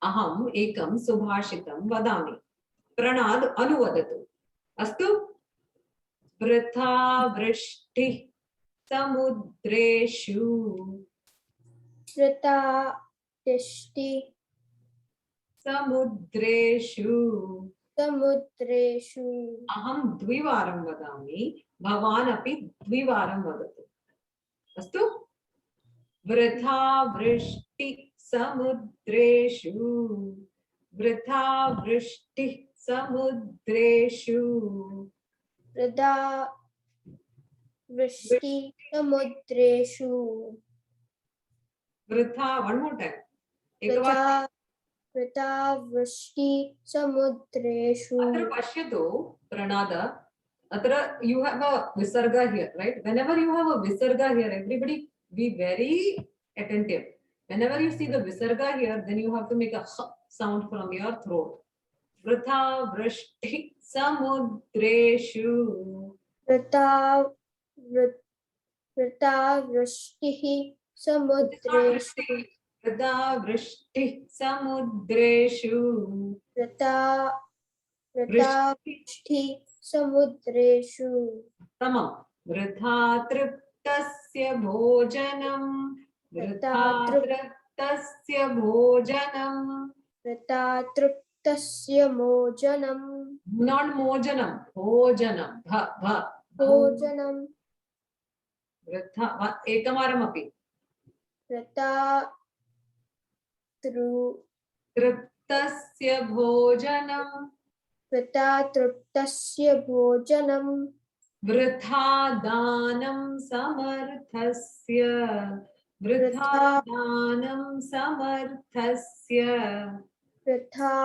अहम् एकं सुभाषितं वदामि, प्रणाद् अनुवदतु। अस्तु? वृथा वृष्टिः समुद्रेषु, वृथा वृष्टि समुद्रेषु। समुद्रेषु। अहं द्विवारं वदामि, भवान् अपि द्विवारं वदतु। अस्तु? वृथा वृष्टिः समुद्रेषु, वृथा वृष्टिः समुद्रेषु, वृथा वृष्टि समुद्रेषु। वृथा, one more time. वृथा वृथा वृष्टि समुद्रेषु। अत्र पश्यतु प्रणाद, अत्र you have a visarga here, right? Whenever you have a visarga here, everybody be very attentive. Whenever you see the visarga here, then you have to make a sound from your throat. Vritha vrishti samudreshu. वृथा वृथा वृष्टिः समुद्रेषु। Vritha vrishti samudreshu. वृथा वृष्टि समुद्रेषु। समम्। वृथा तृप्तस्य भोजनं, वृथा तृप्तस्य भोजनं, वृथा तृप्तस्य भोजनं। not मोजनं, भोजनं, भ भ भोजनं। वृथा एकवारमपि। वृथा तृप्तस्य भोजनं, वृथा तृप्तस्य भोजनं। वृथा दानं समर्थस्य, वृथा दानं समर्थस्य, वृथा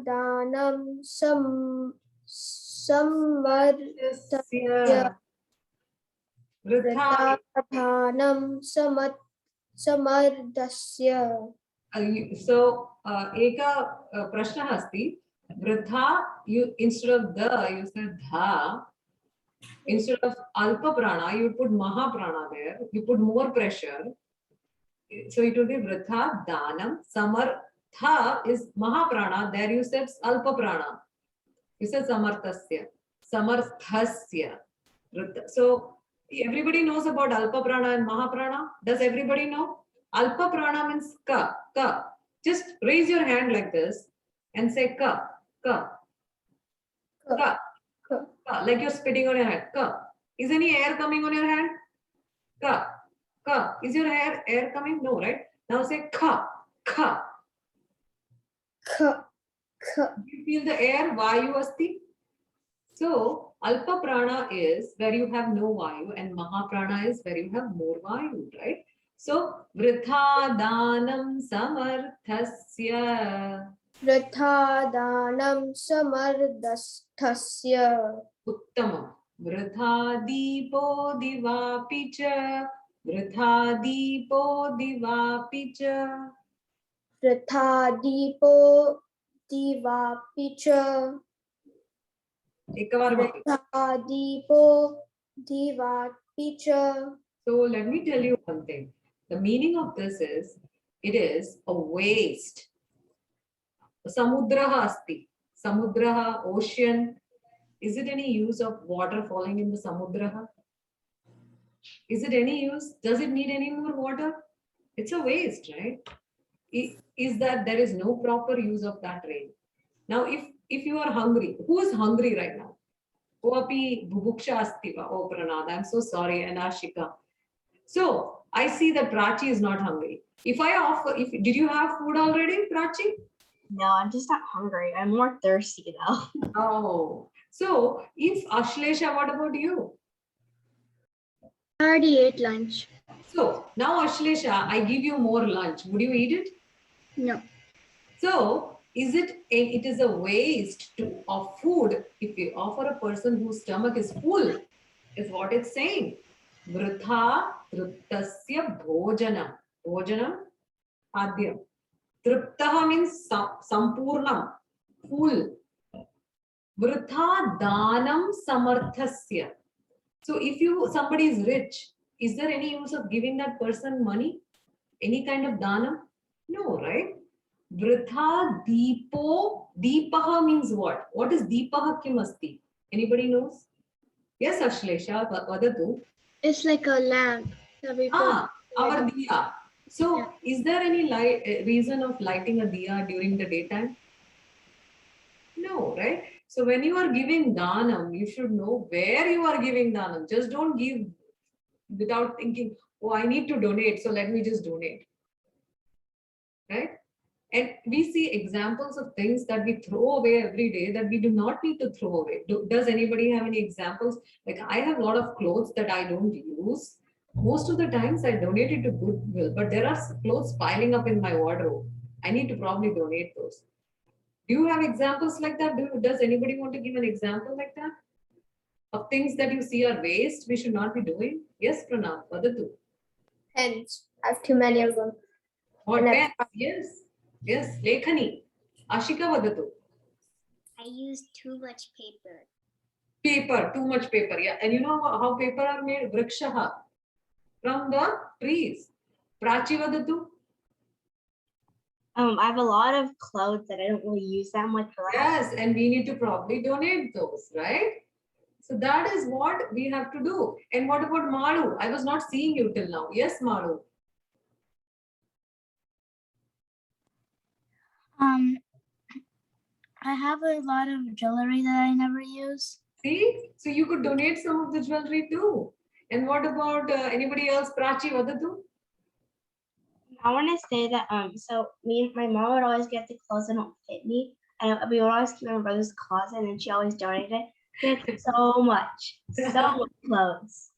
दानं समर्थस्य। वृथा दानं समर्थस्य। so eka prashnah asti, वृथा, you instead of the you said dha, instead of alpa prana you put maha prana there, you put more pressure, so it will be vritha danam. Samartha is maha prana, there you said alpa prana, you said samarthasya, samarthasya. So everybody knows about alpa prana and maha prana. Does everybody know? Alpa prana means ka, ka. Just raise your hand like this and say ka, ka, ka, ka, like you're spitting on your hand. Ka. Is any air coming on your hand? Ka, ka. Is your air coming? No, right? Now say ka, ka. Ka, ka. You feel the air, vayu asti. So alpa prana is where you have no vayu and maha prana is where you have more vayu, right? So vritha danam samarthasya. वृथा दानं समर्थस्य। उत्तमम्। वृथा दीपो दिवापि च, वृथा दीपो दिवापि च, वृथा दीपो दिवापि च। एकवारमपि। वृथा दीपो दिवापि च। So let me tell you one thing. The meaning of this is, it is a waste. Samudraha asti. Samudraha, ocean. Is it any use of water falling in the samudraha? Is it any use? Does it need any more water? It's a waste, right? Is that there is no proper use of that rain. Now, if you are hungry, who is hungry right now? Koapi bubuksha asti va. Oh, Pranad, I'm so sorry, Anashika. So I see that Prachi is not hungry. If I offer, did you have food already, Prachi? No, I'm just not hungry. I'm more thirsty though. Oh, so if Ashlesha, what about you? I already ate lunch. So now Ashlesha, I give you more lunch. Would you eat it? No. So it is a waste of food if you offer a person whose stomach is full, is what it's saying. Vritha triptasya bhojanam. Bhojanam, adhyam. Triptaha means sampurnam, full. Vritha danam samarthasya. So if somebody is rich, is there any use of giving that person money? Any kind of danam? No, right? Vritha Deepo. Deepaha means what? What is Deepaha kim asti? Anybody knows? Yes, Ashlesha, vadatu. It's like a lamp that we put. Our diya. So, is there any reason of lighting a diya during the daytime? No, right? So, when you are giving danam, you should know where you are giving danam. Just don't give without thinking, oh, I need to donate, so let me just donate. Right? And we see examples of things that we throw away every day that we do not need to throw away. Does anybody have any examples? Like I have a lot of clothes that I don't use. Most of the times I donate it to Goodwill, but there are clothes piling up in my wardrobe. I need to probably donate those. Do you have examples like that? Does anybody want to give an example like that? Of things that you see are waste, we should not be doing? Yes, Pranav, vadatu. Pens. I have too many of them. Or And pens, yes. Yes, Lekhani. Ashika vadatu. I use too much paper. Paper, too much paper. Yeah. And you know how paper are made? Vrikshaha. From the trees. Prachi vadatu. I have a lot of clothes that I don't really use that much for that. Yes, and we need to probably donate those, right? So that is what we have to do. And what about Malu? I was not seeing you till now. Yes, Malu. I have a lot of jewelry that I never use. See? So you could donate some of the jewelry too. And what about anybody else? Prachi vadatu. I want to say that so my mom would always get the clothes that don't fit me, and we would always keep my brother's closet, and she always donated it. She had so much clothes.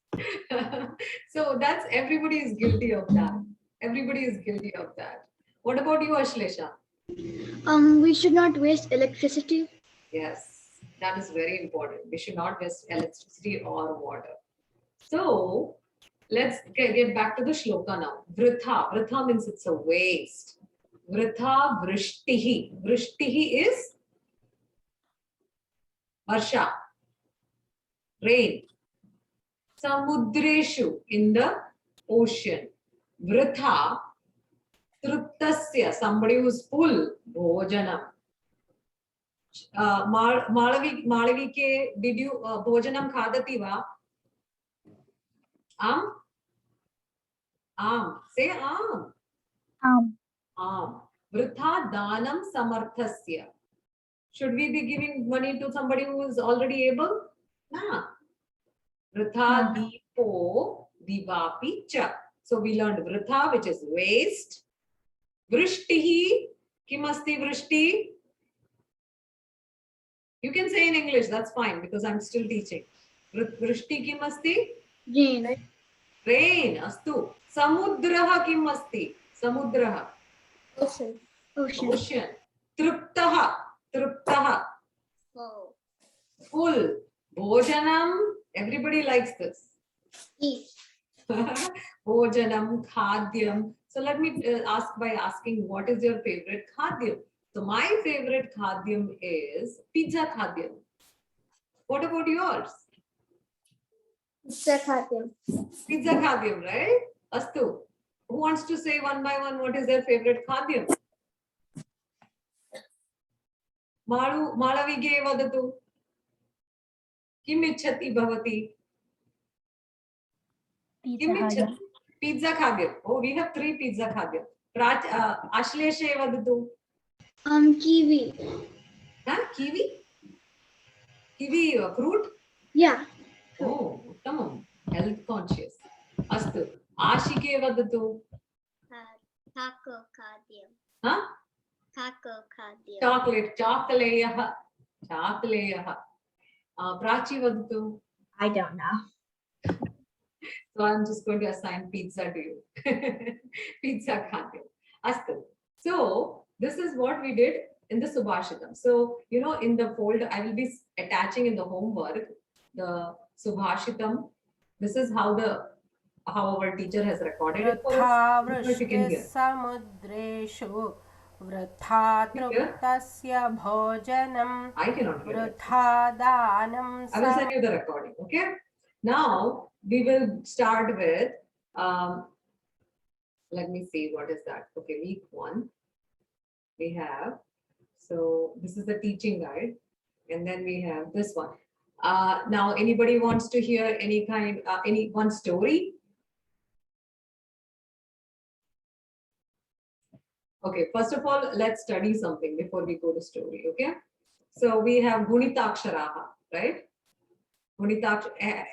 So that's everybody is guilty of that. Everybody is guilty of that. What about you, Ashlesha? We should not waste electricity. Yes, that is very important. We should not waste electricity or water. So let's get back to the shloka now. Vritha. Vritha means it's a waste. Vritha vrishtihi. Vrishtihi is Varsha. Rain. Samudreshu, in the ocean. Vritha truptasya, somebody who's full. Bhojanam. Malavike, did you bhojanam khadati va? Say am. Vritha danam samarthasya. Should we be giving money to somebody who is already able? Nah. Vritha dipo divapi cha. So we learned vritha, which is waste. Vrishtihi. Kim asti vrishti? You can say in English, that's fine, because I'm still teaching. Vrishti kim asti? Rain. Rain, astu. Samudraha kim asti? Samudraha. Ocean. Ocean. Truptaha. Truptaha. Full. Full. Bhojanam. Everybody likes this. Eat. Bhojanam, khadyam. So let me ask by asking, what is your favorite khadyam? So my favorite khadyam is pizza khadyam. What about yours? Pizza khadyam. Pizza khadyam, right? Astu. Who wants to say one by one what is their favorite khadyam? Malavige vadatu. Kim ichhati bhavati? Kim ichhati? Pizza khadyam. Oh, we have 3 pizza khadyam. Ashleshe vadatu. Kiwi. Huh? Kiwi? Kiwi fruit? Yeah. Oh, uttamam. Health conscious. Astu. Ashike vadatu. Taco khadyam. Huh? Taco khadyam. Chocolate. Chokaleyaha. Chokaleyaha. Prachi vadatu. I don't know. So I'm just going to assign pizza to you. Pizza khadyam. Astu. So this is what we did in the Subhashitam. So, you know, in the folder, I will be attaching in the homework, the Subhashitam. This is how our teacher has recorded it for us. If you can hear. समुद्रेषु वृथा तृप्तस्य भोजनं I cannot hear it. वृथा दानं I will send you the recording. Okay. Now we will start with, let me see, what is that? Okay, week 1. we have, so this is the teaching guide, and then we have this one. Now, anybody wants to hear any one story? Okay, first of all, let's study something before we go to story, okay? So we have Gunitaksharaha, right?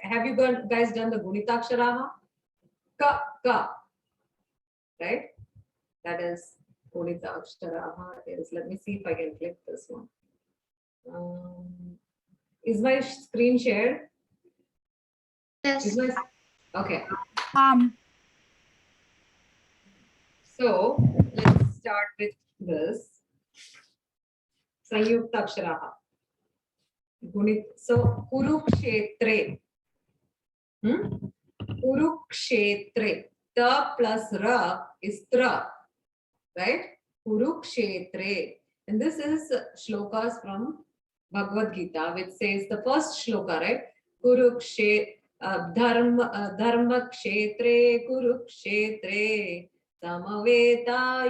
Have you guys done the Gunitaksharaha? Ka, right? That is Gunitaksharaha is, let me see if I can click this one. Is my screen shared? Yes. Okay. So let's start with this. Sanyuktaksharaha. So Kurukshetre. Kurukshetre. Ta plus ra is tra, right? Kurukshetre. And this is shlokas from Bhagavad Gita, which says the first shloka, right? Kurukshetre. Dharma kshetre kurukshetre samaveta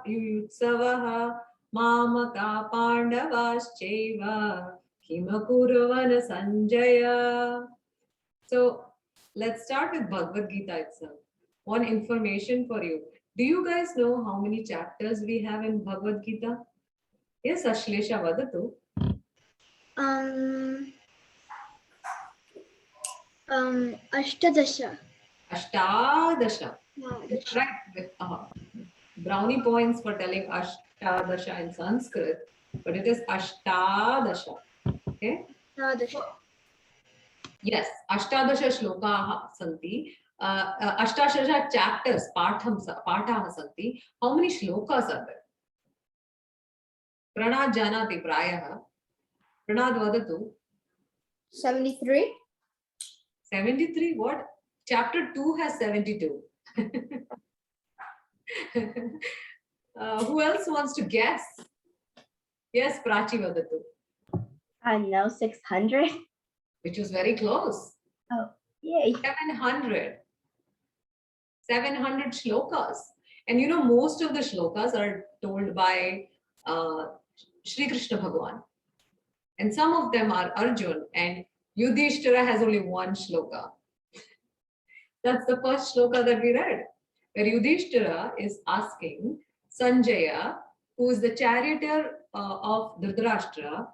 yuyutsavaha mamaka pandavaschaiva kimakuravana sanjaya. So let's start with Bhagavad Gita itself. One information for you. Do you guys know how many chapters we have in Bhagavad Gita? Yes, Ashlesha vadatu. Ashtadasha. Ashtadasha. Right. Brownie points for telling Ashtadasha in Sanskrit, but it is Ashtadasha. Okay. Ashtadasha. Yes, Ashtadasha shlokaha santi. Ashtadasha chapters, pathaha santi. How many shlokas are there? Pranad janati prayaha. Pranad vadatu. 73. 73? What? Chapter 2 has 72. Who else wants to guess? Yes, Prachi vadatu. I know 600. Which was very close. Yay. 700. 700 shlokas. And you know, most of the shlokas are told by Shri Krishna Bhagavan. And some of them are Arjun, and Yudhishthira has only one shloka. That's the first shloka that we read, where Yudhishthira is asking Sanjaya, who is the charioteer of Dhritarashtra,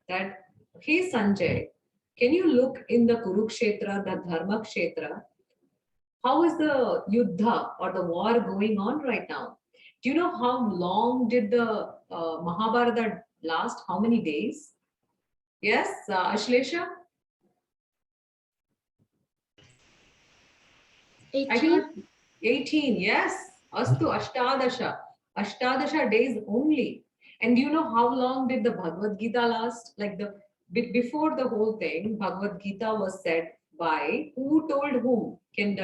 that, hey Sanjay, can you look in the Kurukshetra, the Dharma Kshetra? How is the Yuddha or the war going on right now? Do you know how long did the Mahabharata last? How many days? Yes, Ashlesha? 18. 18, yes. Astu Ashtadasha. Ashtadasha days only. And do you know how long did the Bhagavad Gita last? Like before the whole thing, Bhagavad Gita was said by who told whom? Can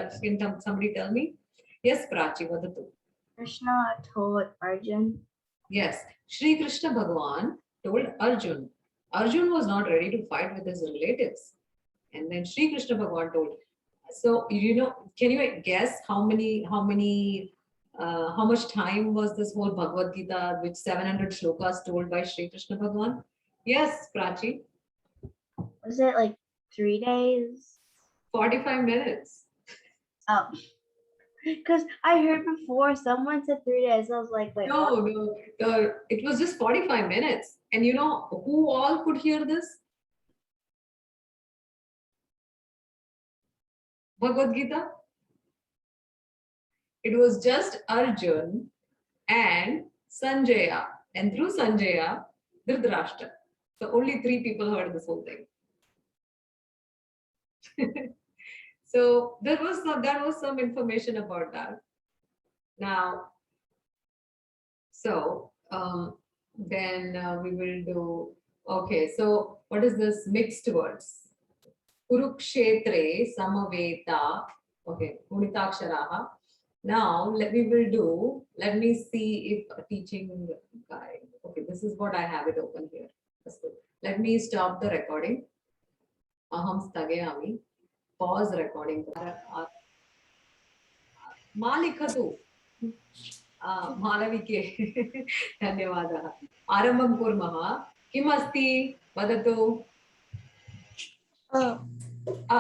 somebody tell me? Yes, Prachi, vadatu. Krishna told Arjun. Yes, Shri Krishna Bhagavan told Arjun. Arjun was not ready to fight with his relatives. And then Shri Krishna Bhagavan told. So, you know, can you guess how much time was this whole Bhagavad Gita, which 700 shlokas told by Shri Krishna Bhagavan? Yes, Prachi. Was it like 3 days? 45 minutes. Oh. Because I heard before someone said 3 days. I was like, wait. No, it was just 45 minutes. And you know who all could hear this? Bhagavad Gita. It was just Arjun and Sanjaya. And through Sanjaya, Dhritarashtra. So only 3 people heard this whole thing. So there was some information about that. Now, so then we will do, okay, so what is this mixed words? Kurukshetre samaveta, okay, Gunitaksharaha. Now let me see if a teaching guide, okay, this is what I have it open here. Let me stop the recording. Aham stagayami. Pause recording. Malikhatu. मालविके धन्यवादः आरम्भं कुर्मः किम् अस्ति वदतु अ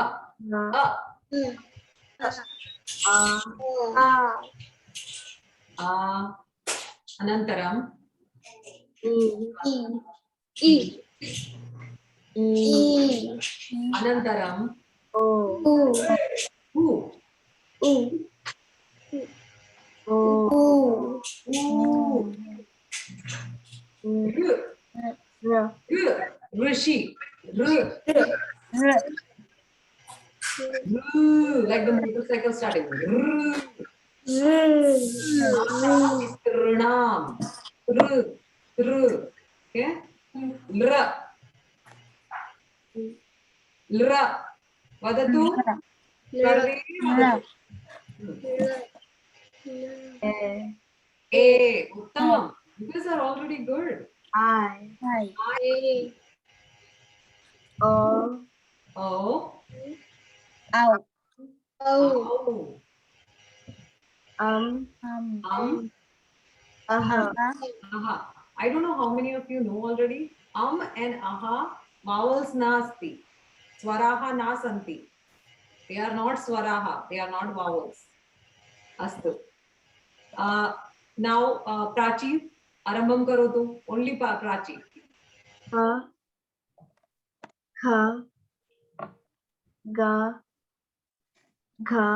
अ अनन्तरं अनन्तरं उ ऋषि like the motorcycle starting Trinam okay lra vadatu sarve a uttamam you guys are already good o aha I don't know how many of you know already and aha vowels nasti swaraha na santi they are not swaraha they are not vowels astu now prachi arambam karotu only prachi ga gha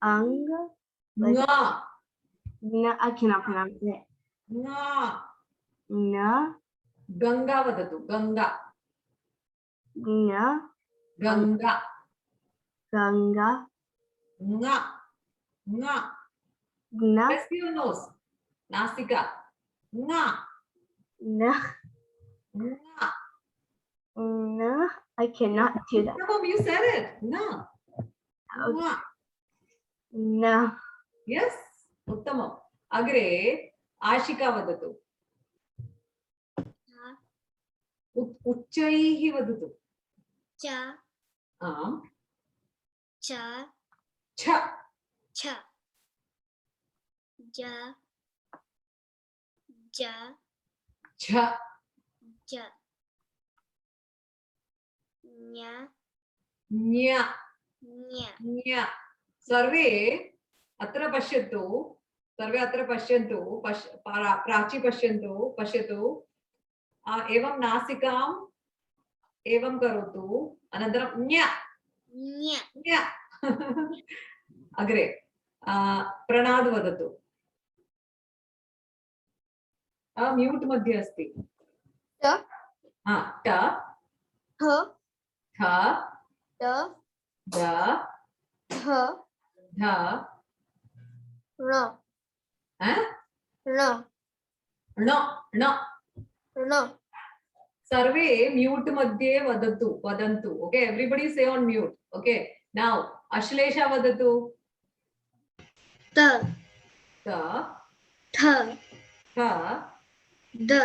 ang nga na I cannot pronounce it nga na ganga vadatu ganga na ganga ganga nga nga na press your nose nasika nga na nga na I cannot do that Uttamam, you said it nga nga na yes uttamam agre ashika vadatu उच्चैः वदतु आम् छ छ ञ ञ सर्वे अत्र पश्यन्तु प्राची पश्यतु एवं नासिकाम् एवं करोतु अनन्तरं ञ ञ अग्रे प्रणाद् वदतु म्यूट् मध्ये अस्ति ट ठ द ध ण सर्वे म्यूट मध्ये वदन्तु ओके एवरीबॉडी से on mute okay now Ashlesha वदतु थ द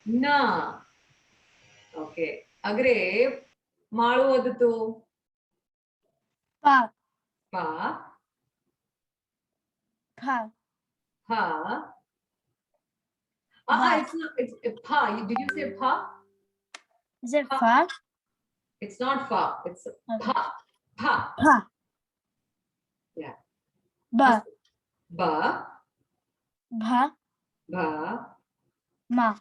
न ओके अग्रे माळु वदतु प it's not, it's pa. Did you say pa? Is it fa? It's not fa. It's pa. Pa. Yeah. Ba. Ba. Bha. Ba. Ma.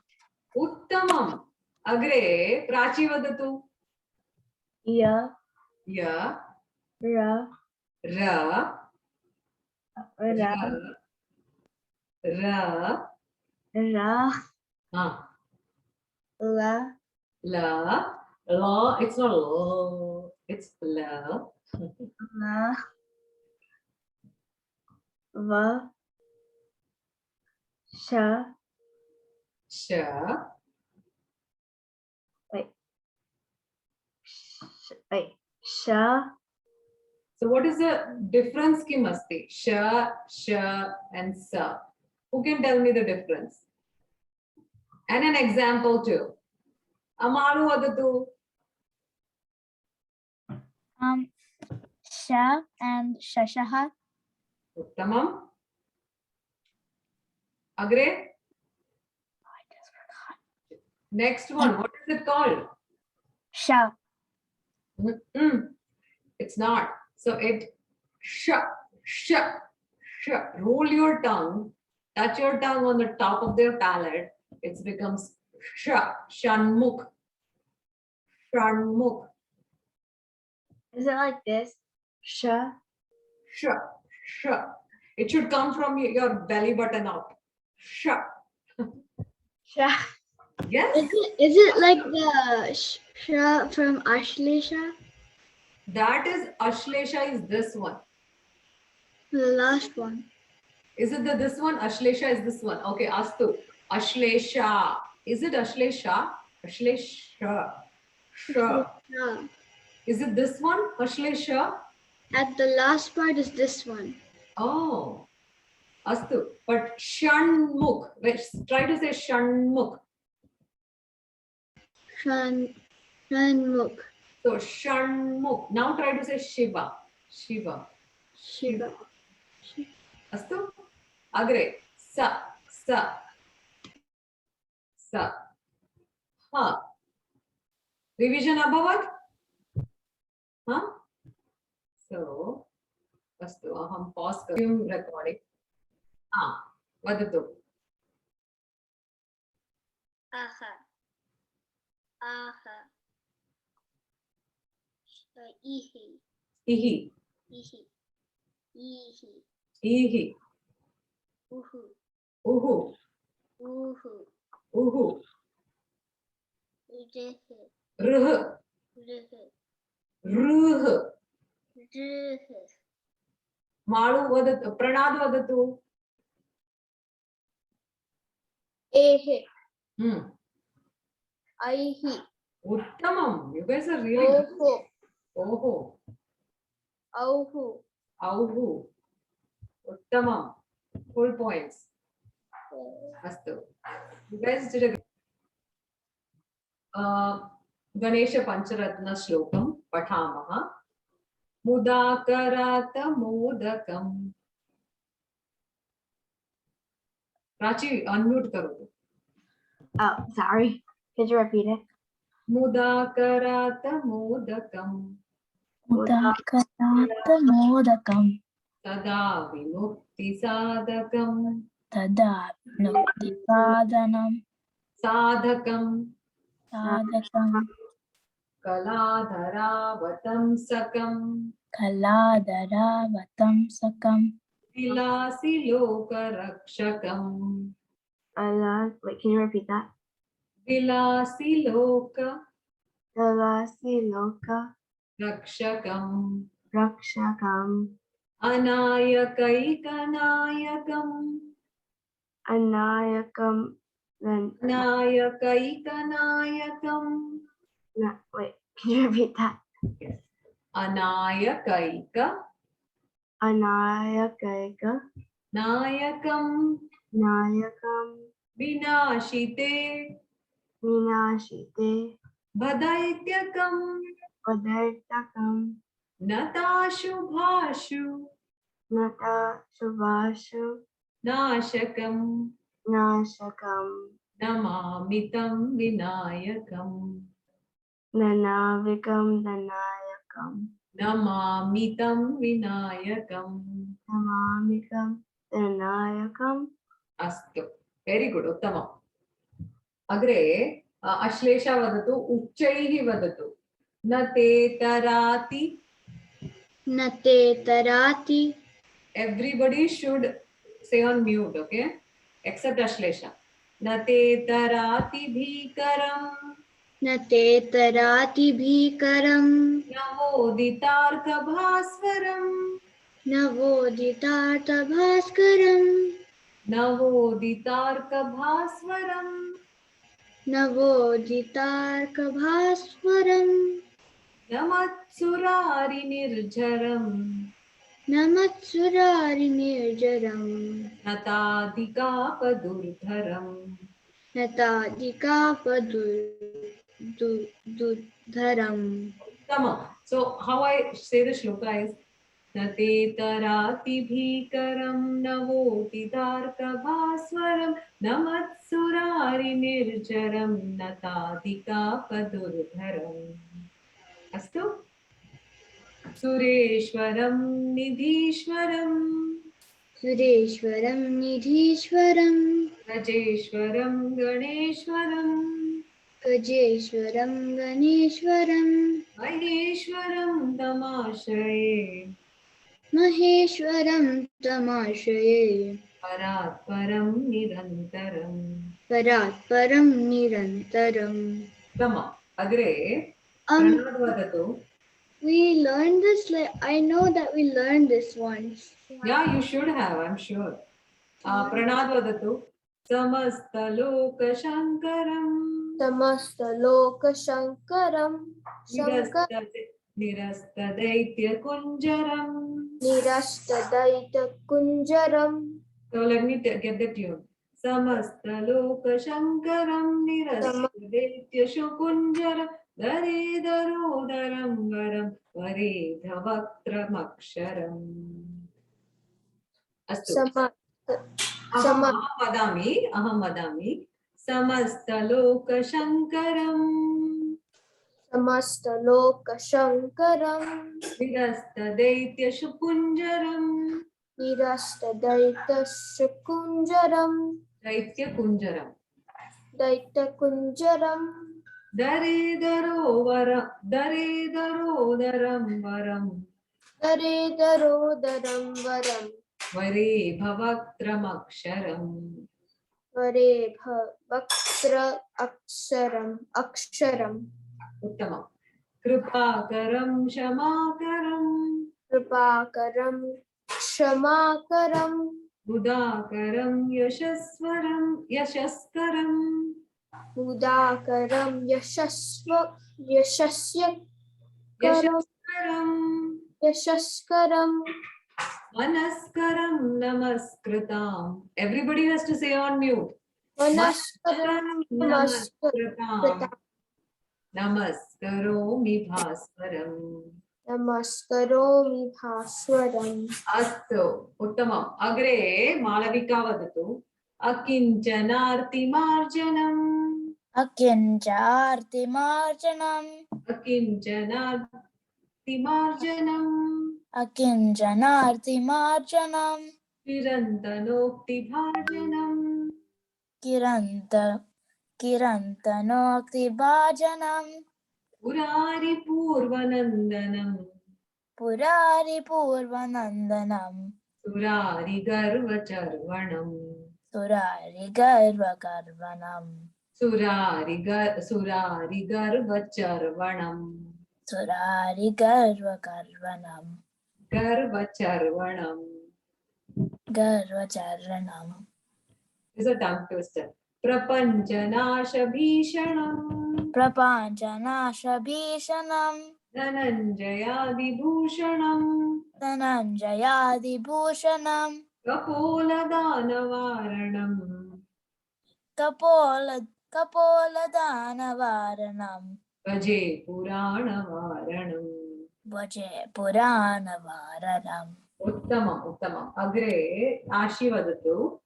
Uttamam. Agre prachi vadatu. ya Ya. ra Ra. ra Ra. ra La. It's not la. It's la. la va sha Sha. sha. So what is the difference ki masti? Sha, sha and sa. Who can tell me the difference? And an example too. Amaru vadatu. Sha and Shashaha. Uttamam. Agre. Next one. What is it called? Sha. Mm-mm. It's not. So it sh. Roll your tongue. Touch your tongue on the top of their palate. It becomes sh. Shanmukh. Shanmukh. Is it like this? Sha. Sh. It should come from your belly button up. Sh. Sha. Yes. Is it like the Shra from Ashlesha? That is Ashlesha is this one. The last one. Is it this one? Ashlesha is this one. Okay, Astu. Ashlesha. Is it Ashlesha? Ashlesha. Sha. Yeah. Is it this one? Ashlesha? At the last part is this one. Oh. Astu. But Shanmukh. Let's try to say Shanmukh. Shanmukh. So Shanmukh. Now try to say Shiva. Shiva. Shiva. Astu. Agre. Sa. Ha. Revision abhavat? Huh? So, astu. Aham pause resume recording. Vadatu. Aha. Ihi. Ihi. Ihi. Uhu. Uhu. Uhu. Ruh. Ruh. Malu vadatu. Pranad vadatu. Ehe. Aihi. Uttamam. You guys are really good. Oho. Oho. Auhu. Auhu. Uttamam. Full points. Astu. You guys did a good. Ganesha Pancharatna Shlokam Patamaha. Mudakarata Modakam. Prachi, unmute karo. Oh, sorry. Could you repeat it? Mudakarata Modakam. Udakarata Modakam. Tada Vimukti Sadakam. Tada Nukti Sadhanam. Sadakam. Sadhakam. Kaladharavatam Sakam. Kaladharavatam Sakam. Vilasi Lokarakshakam. Wait, can you repeat that? Vilasi Loka Vilasi Loka Rakshakam. Rakshakam Anayakaikanayakam. Anayakam. Then Anayakaikanayakam. no, wait, can you repeat that? Yes. Anayakaika Anayakaika Nayakam. Nayakam Vinashite Vinashite Bhadaityakam. Padartakam Natashubhashu Nata Subhashu Nashakam. Nashakam Namamitam Vinayakam. Nanavikam Danayakam Namamitam Vinayakam. Namamikam Danayakam. Astu. Very good. Uttamam. Agre Ashlesha vadatu. Uchchaihi vadatu. Na te tarati. Nate tarati. Everybody should say on mute, okay? Except Ashlesha. Na te tarati bhikaram. Nate tarati bhikaram. Navoditarka bhasvaram. Navoditata bhaskaram. Navoditarka bhasvaram. Navoditarka bhasvaram. Namatsurari nirjaram. Namatsurari nirjaram. Natadika padurdharam. Natadika padurdharam. Tamam. So how I say the shloka is Nate tarati bhikaram navoti tarkabhaswaram namatsurari nirjaram natadika padurdharam. Astu Sureshwaram Nidhishwaram Sureshwaram Nidhishwaram Rajeshwaram Ganeshwaram Gajeshwaram Ganeshwaram Maheshwaram Tamashraye Maheshwaram Tamashaye Paratparam Nirantaram. Paratparam Nirantaram. Tama. Agre Um, Pranad Vadatu. we learned this, like, I know that we learned this once. Yeah, you should have, I'm sure. Pranad Vadatu. Samastaloka Shankaram समस्तलोकशङ्करं Nirastadaitya Kunjaram. निरस्तदैतकुञ्जरं So let me get the tune. Samastaloka Shankaram Nirastadaitya Shukunjaram Daridharodaram Varam Varedhavaktram Astu. Some Aham vadami Samastaloka Shankaram समस्तलोकशङ्करं Nirastadaitya Shukunjaram निरस्तदैतकुञ्जरं Daitya Kunjaram दैत्यकुञ्जरं Daridharodaram Varam दरेदरोदरं वरं Vare Bhavaktram वरे वक्त्र अक्षरम् Uttama. Kripakaram Shamakaram कृपाकरं क्षमाकरं Budakaram Yashaskaram मुदाकरं यशस्करं Manaskaram Namaskritam. Everybody has to say on mute. मनस्करं Namaskritam. Namaskaromi Bhaswaram. नमस्करोमि भास्वरम् Astu. Uttamam. Agre Malavika vadatu. Akinjanartimarjanam. Akinjartimarjanam. Akinjanartimarjanam. Akinjanartimarjanam. Chirantanokti bhajanam. Kirantanokti bhajanam. Purari purvanandanam. Purari purvanandanam. Surari garvacharvanam. Surari garvagarvanam. Surari garvacharvanam. Surari garvagarvanam. Garvacharvanam. Garvacharanam. This is a tongue twister. Prapanjanasha bhishanam. Prapanjanasha bhishanam. Dhananjayadi bhushanam. Dhananjayadi bhushanam. Kapoladhanavaranam. Kapoladhanavaranam. Vaje Puranavaranam. Vaje Puranavaranam. Uttamam. Agre Ashi vadatu.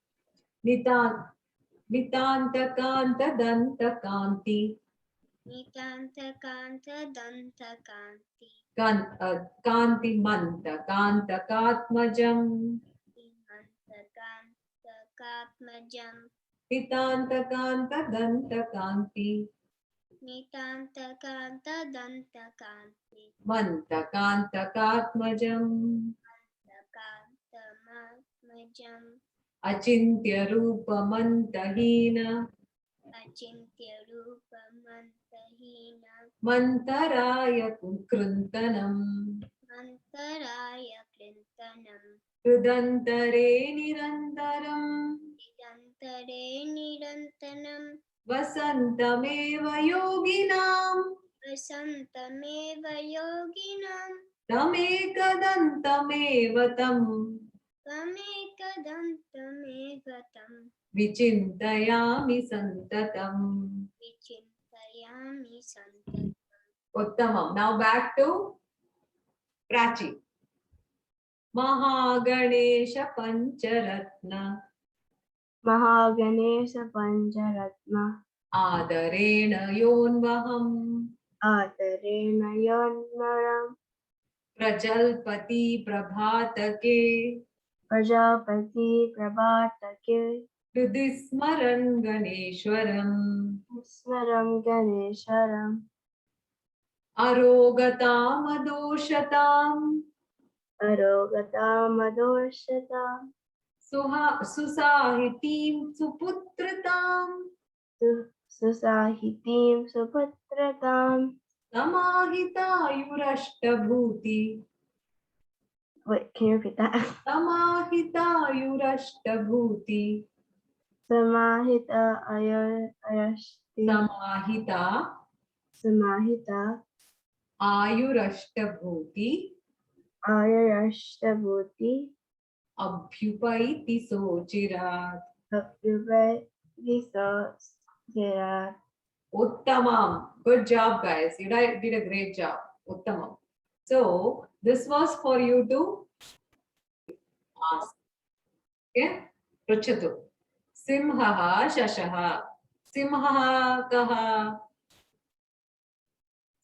Nitantakanta dantakanti. Nitantakanta Dantakanti Kanti manta kantakatmajam. Nitantakantakaatmajam Nitantakanta dantakanti. Nitantakanta Dantakanti Manta kantakatmajam. Takantamatmajam Achintya rupamantahina. Achintya Rupamantahina Mantaraya kruntanam. Mantaraya Krintanam Hrudantare nirantaram. Nidantare Nirantanam Vasantameva yoginam. Vasantameva Yoginam Tamekadantameva tam. Tamekadantameva tam Vichintayami santatam. Vichintayami Santatam Uttamam. Now back to Prachi. Mahaganesha Pancharatna. Mahaganesha Pancharatna. Adarena Yonvaham. Adarena Yonvaram. Prajalpati Prabhatake. Prajapati Prabhatake. Hridismaran Ganeshwaram. Swaram Ganesharam. Arogatam adoshatam. Arogatam Adoshatam. Susahitim suputratam. Susahitim Suputratam. Samahitayurashtabhuti. Wait, can you repeat that? Samahitayurashtabhuti. Samahita Ayashti. Samahita Samahita ayurashtabhuti. Ayashtabhuti. Abhyupaiti sochirat. Abhyupaiti Sochirat. Uttamam. Good job, guys. You did a great job. Uttamam. So, this was for you to ask. Okay? Pruchatu. Simhaha shashaha. Simhaha kaha.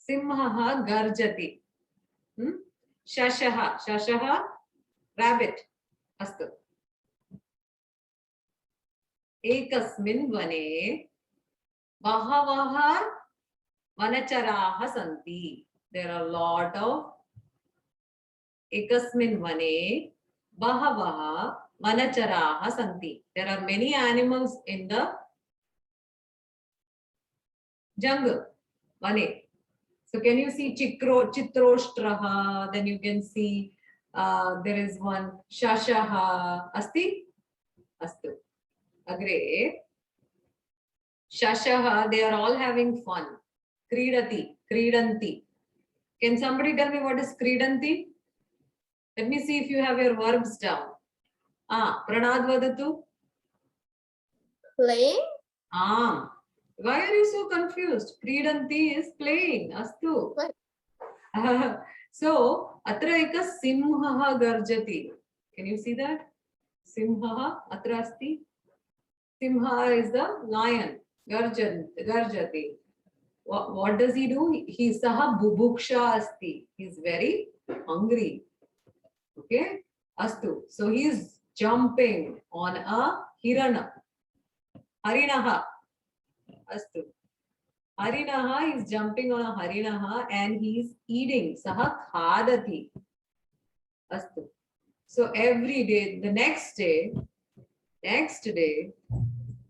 Simhaha garjati. Shashaha. Shashaha. Rabbit. Astu. Ekasmin vane. Bahavaha vanacharaha santi. There are a lot of ekasmin vane bahavaha vanacharaha santi. There are many animals in the jungle. Vane. So can you see Chitroshtraha? Then you can see there is one Shashaha. Asti? Astu. Agre. Shashaha, they are all having fun. Kridati, Kridanti. Can somebody tell me what is Kridanti? Let me see if you have your verbs down. Pranad vadatu. Playing? Why are you so confused? Kridanti is playing. Astu. What? So, atra eka simhaha garjati. Can you see that? Simhaha atra asti. Simha is the lion. Garjati. What does he do? He saha bubuksha asti. He's very hungry. Okay? Astu. So he is jumping on a hirana. Harinaha. Astu. Harinaha is jumping on a harinaha and he is eating. Saha khadati. Astu. So every day, the next day,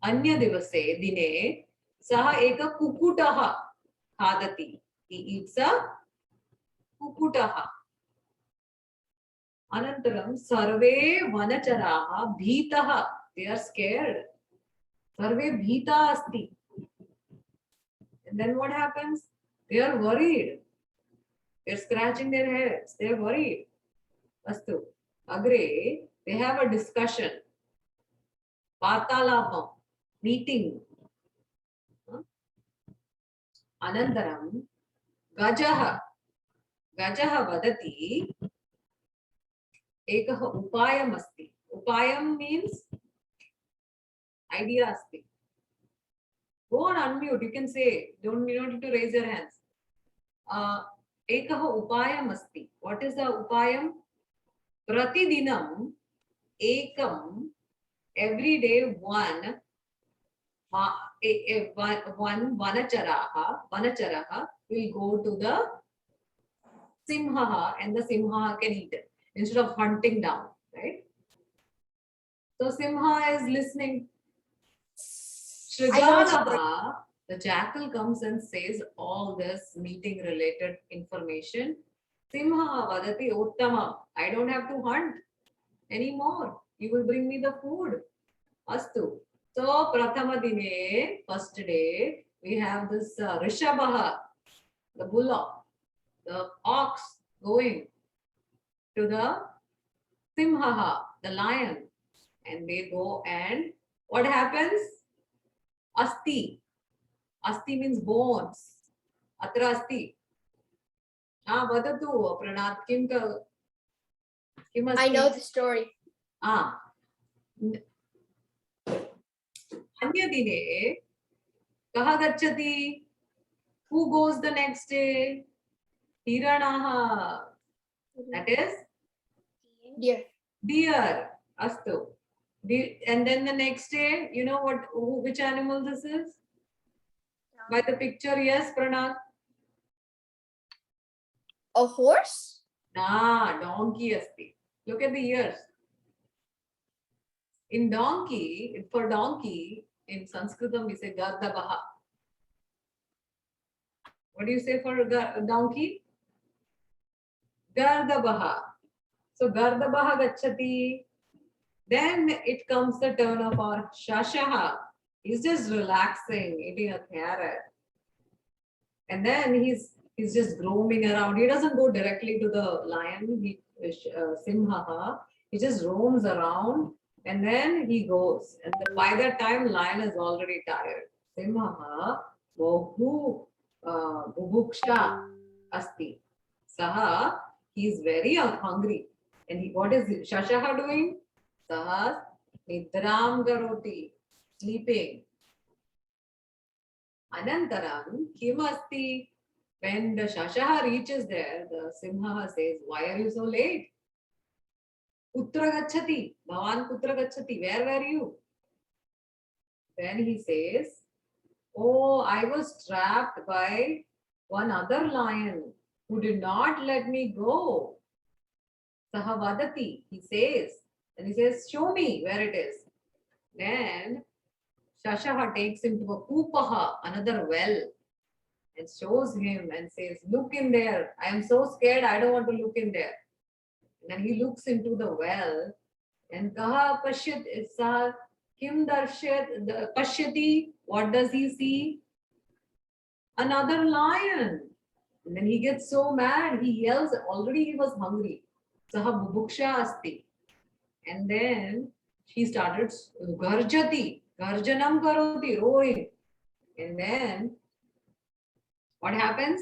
Anya divase dine saha eka kukutaha khadati. He eats a kukutaha. Anantaram sarve vanacharaha bhitaha. They are scared. Sarve bhita asti. And then what happens? They are worried. They are scratching their heads. They are worried. Astu. Agre, they have a discussion. Vartalapam. Meeting. Anantaram Gajaha. Gajaha vadati ekaha upayam asti. Upayam means idea asti. Go on unmute. You can say. You don't need to raise your hands. Ekaha upayam asti. What is the upayam? Pratidinam ekam. Every day one vanacharaha will go to the simhaha and the simha can eat it instead of hunting down, right? So simha is listening. Shrigalaha, the jackal comes and says all this meeting related information. Simha vadati uttama. I don't have to hunt anymore. You will bring me the food. Astu. So, Prathama Dine, first day, we have this Rishabhaha, the bullock, the ox going to the Simhaha, the lion. And they go and what happens? Asti. Asti means bones. Atra asti. वदतु प्रणात् किम् I अस्ति? know the story. अन्यदिने कः गच्छति? Who goes the next day? Hiranaha. That is Dear. deer. Astu. And then the next day, you know which animal this is? By the picture, yes, Pranat. A horse? Donkey asti. Look at the ears. In donkey, for donkey, in Sanskritam we say Gardabaha. What do you say for donkey? Gardabaha. So Gardabaha gachati. Then it comes the turn of our Shashaha. He's just relaxing, eating a carrot. And then he's just roaming around. He doesn't go directly to the lion, Simhaha. He just roams around and then he goes. And by that time, lion is already tired. Simhaha, Bohu Bubuksha Asti. Saha, he is very hungry. And what is Shashaha doing? Saha Nidram Garoti, sleeping. Anantaram, kim asti? When the Shashaha reaches there, the Simha says, why are you so late? Putra gachati, Bhavan Putra gachati, where were you? Then he says, oh, I was trapped by one other lion who did not let me go. Sahavadati, he says, and he says, show me where it is. Then Shashaha takes him to a Kupaha, another well, and shows him and says, look in there. I am so scared, I don't want to look in there. And then he looks into the well and Kaha Pashyat Saha Kim Darshyat Pashyati, what does he see? Another lion. And then he gets so mad, he yells, already he was hungry. Saha Bubuksha Asti. And then he started Garjati. Garjanam karoti, roaring. And then what happens?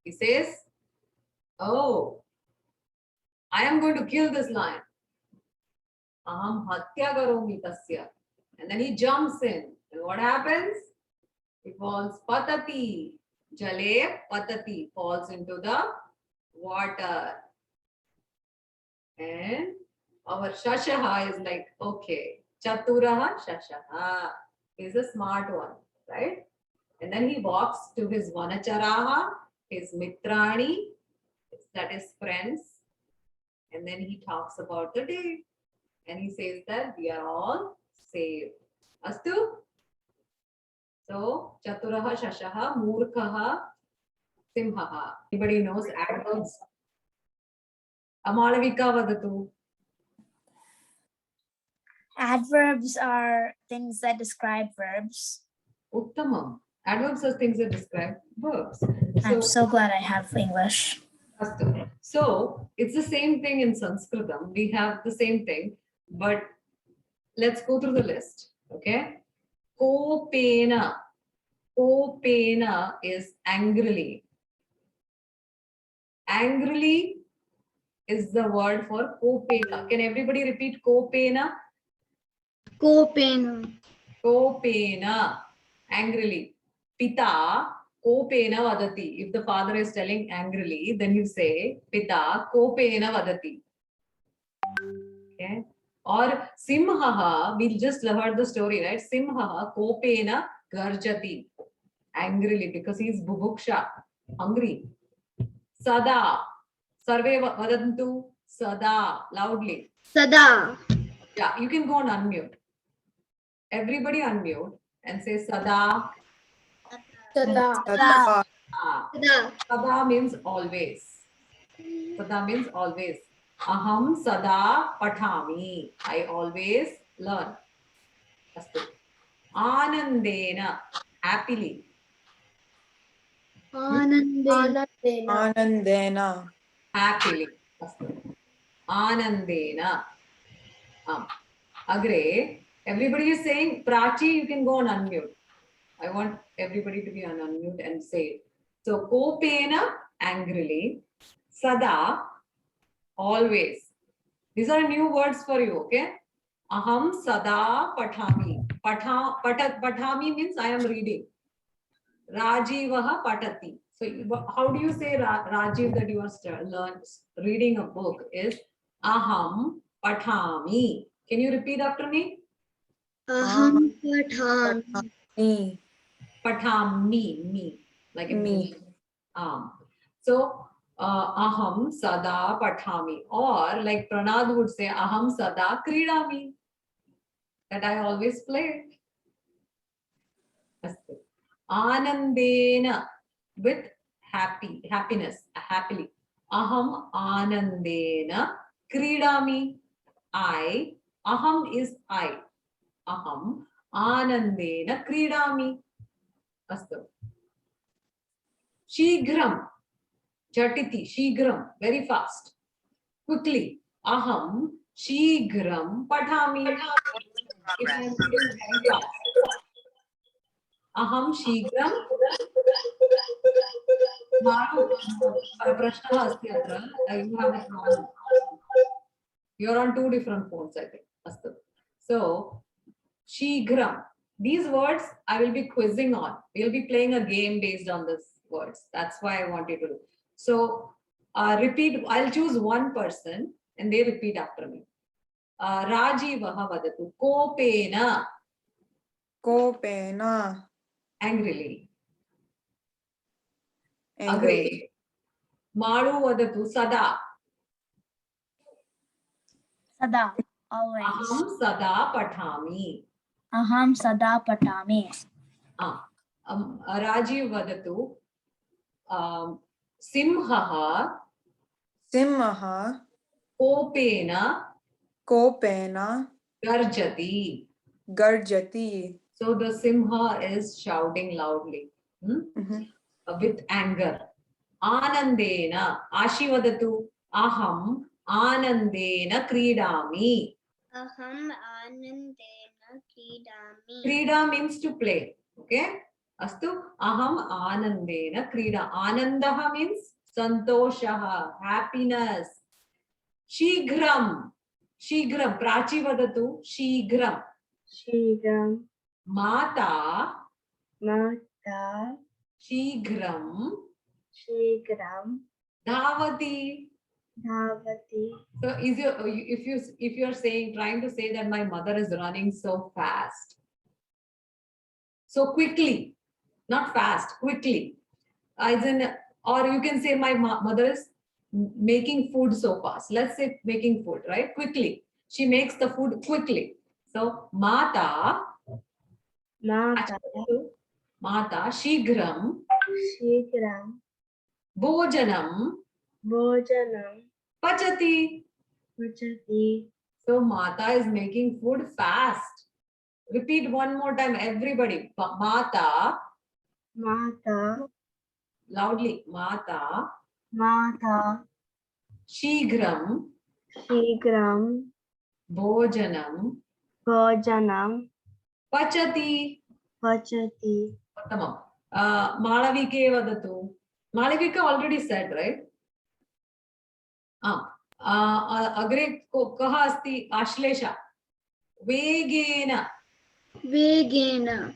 He says, oh, I am going to kill this lion. Aham hatya karomi tasya. And then he jumps in. And what happens? He falls patati. Jale patati, falls into the water. And our Shashaha is like, okay. Chaturaha Shashaha is a smart one, right? And then he walks to his Vanacharaha, his Mitrani, that is friends. And then he talks about the day. And he says that we are all saved. Astu? So, Chaturaha Shashaha, Murkhaha, Simhaha. Anybody knows adverbs? Amalavika vadatu. Adverbs are things that describe verbs. Uttamam. Adverbs are things that describe verbs. I'm so glad I have English. Astu. So it's the same thing in Sanskritam. We have the same thing, but let's go through the list. Okay. Kopena. Kopena is angrily. Angrily is the word for kopena. Can everybody repeat kopena? Kopena. Kopena, angrily. Pita, kopena vadati. If the father is telling angrily, then you say, Pita, kopena vadati. Okay. Or Simhaha, we just heard the story, right? Simhaha, kopena garjati. Angrily, because he is bubuksha, hungry. Sada, sarve vadantu, sada, loudly. Sada. Yeah, you can go on unmute. Everybody unmute and say Sada. Sada. Sada. Sada means always. Sada means always. Aham sada pathami. I always learn. Astu. Anandena. Happily. Anandena. Anandena. Happily. Astu. Anandena. Agre. Everybody is saying, Prachi, you can go on unmute. I want everybody to be on unmute and say it. So, Kopena angrily. Sada, always. These are new words for you, okay? Aham sada pathami. Pathami means I am reading. Rajivaha patati. So how do you say Rajiv that you are reading a book is aham pathami. Can you repeat after me? Aham pathami. Me. Pathami, me. Like in Me. So aham sada pathami, or like Pranad would say aham sada kridami, that I always play. Astu. Anandena, with happiness, happily. Aham anandena kridami. Aham is I. Aham anandena kridami. Astu. Shigram, jhatiti, shigram, very fast, quickly. Aham shigram pathami. If I am reading very fast. Aham shigram. Maru, prashna asti atra. You have a problem. You're on two different phones, I think. Astu. So, shigram. These words I will be quizzing on. We'll be playing a game based on these words. That's why I want you to do. So, repeat. I'll choose one person and they repeat after me. Rajivaha vadatu. Kopena. Kopena. Angrily. Angrily. Maru vadatu. Sada. Sada, always. Aham sada pathami. Aham sada patami. Rajiv vadatu. Simhaha. Simha. Kopena. Kopena. Garjati. Garjati. So the simha is shouting loudly with anger. Anandena. Ashi vadatu. Aham anandena kridami. Aham anandena kridami. Krida means to play. Okay. Astu. Aham anandena krida. Anandaha means santoshaha, happiness. Shigram. Shigram. Prachi vadatu. Shigram. Shigram. Mata. Mata. Shigram. Shigram. Dhavati. Dhavati. So if you're saying, trying to say that my mother is running so fast, so quickly, not fast, quickly, as in, or you can say my mother is making food so fast. Let's say making food, right? Quickly. She makes the food quickly. So mata. Mata. Mata. Shigram. Shigram. Bhojanam. Bhojanam. Pachati. Pachati. So Mata is making food fast. Repeat one more time, everybody. Mata. Mata. Loudly. Mata. Mata. Shigram. Shigram. Bhojanam. Bhojanam. Pachati. Pachati. Tamam. Malavike vadatu. Malavika already said, right? Agre kaha asti Ashlesha. Vegena. Vegena.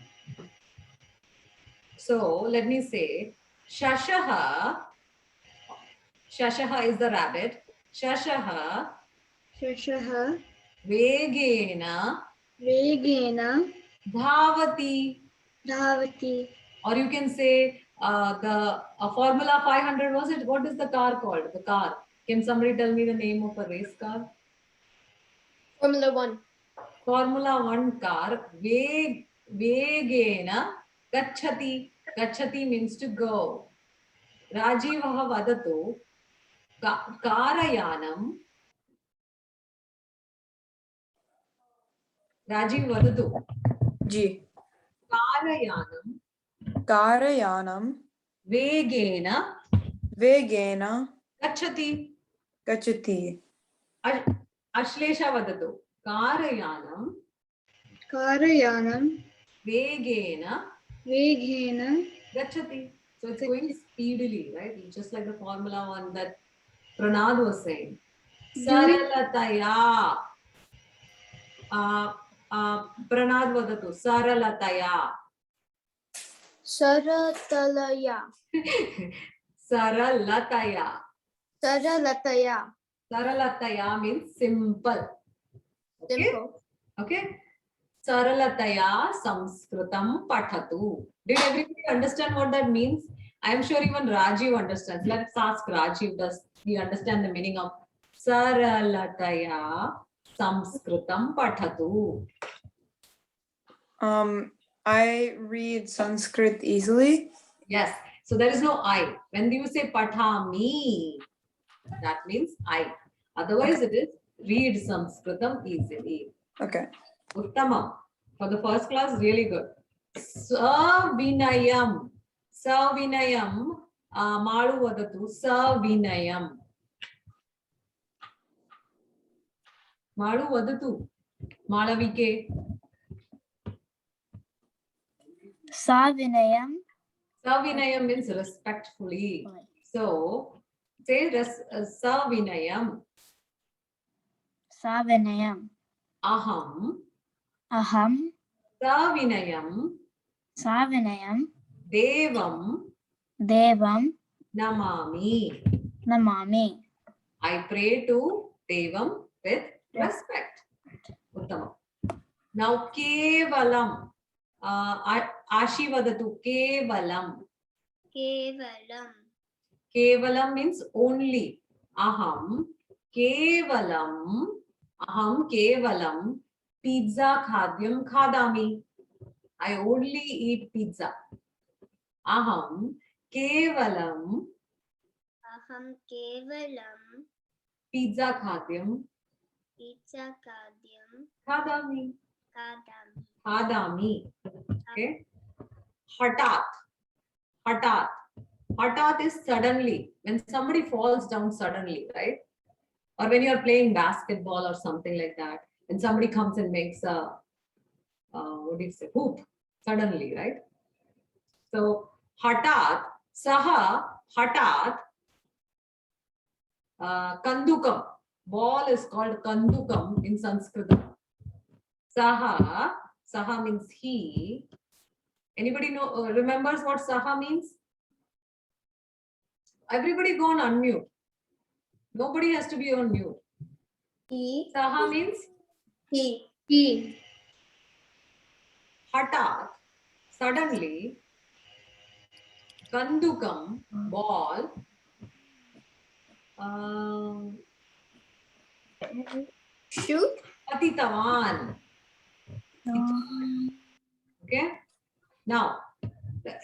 So let me say Shashaha. Shashaha is the rabbit. Shashaha. Shashaha. Vegena. Vegena. Dhavati. Dhavati. Or you can say the Formula 500, was it? What is the car called? The car. Can somebody tell me the name of a race car? Formula 1. Formula 1 car. Vegena gachati. Gachati means to go. Rajivaha vadatu. Karayanam. Rajiv vadatu. Ji. Karayanam. Karayanam. Vegena. Vegena. Gachati. Gachati. Ashlesha vadatu. Karayanam. Karayanam. Vegena. Vegena. Gachati. So it's going speedily, right? Just like the Formula One that Pranad was saying. Saralataya. Pranad vadatu. Saralataya. Saratalaya. Saralataya. Saralataya. Saralataya means simple. Okay? Simple. Okay. Saralataya Sanskritam Pathatu. Did everybody understand what that means? I am sure even Rajiv understands. Let's ask Rajiv, does he understand the meaning of Saralataya Sanskritam Pathatu? I read Sanskrit easily. Yes. So there is no I. When you say Pathami, that means I. Otherwise, it is read Sanskritam easily. Okay. Uttamam. For the first class, really good. Savinayam. Savinayam. Malu vadatu. Savinayam. Malu vadatu. Malavike. Savinayam. Savinayam means respectfully. So, say Savinayam. Savinayam. Aham. Aham. Savinayam. Savinayam. Devam. Devam. Namami. Namami. I pray to Devam with respect. Uttamam. Now, Kevalam. Ashivadatu. Kevalam. Kevalam. Kevalam means only. Aham. Kevalam. Aham Kevalam. Pizza khadyam khadami. I only eat pizza. Aham Kevalam. Aham Kevalam. Pizza khadyam Pizza Kadyam khadami. Kadam. Khadami. Okay. Hatat. Hatat. Hatat is suddenly. When somebody falls down suddenly, right? Or when you're playing basketball or something like that, and somebody comes and makes a, what do you say, hoop suddenly, right? So, hatat, saha, hatat, kandukam. Ball is called kandukam in Sanskrit. Saha, saha means he. Anybody know, remembers what saha means? Everybody go on unmute. Nobody has to be on mute. He. Saha means He. hatat, suddenly, kandukam, ball, Shoot. patitavan. Okay. Now,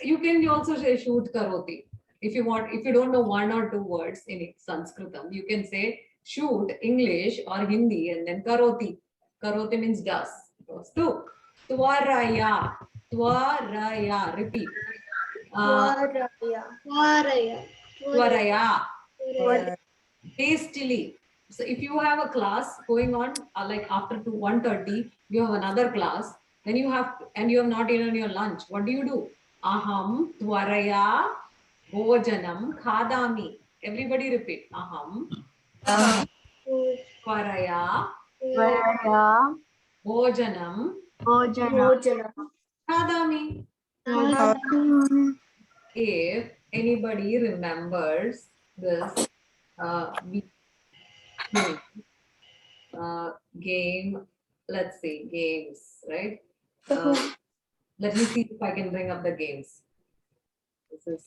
you can also say shoot karoti. If you want, if you don't know one or two words in Sanskritam, you can say shoot English or Hindi and then karoti. Karoti means does. Goes to twaraya. Twaraya. Repeat. Varaya. Varaya. Twaraya. Hastily. So if you have a class going on like after 1:30, you have another class, then you have not eaten your lunch. What do? Aham twaraya bhojanam khadami. Everybody repeat. Aham twaraya Varaya. bhojanam Bhojana. khadami. If anybody remembers this game, let's see, games, right? Let me see if I can bring up the games. This is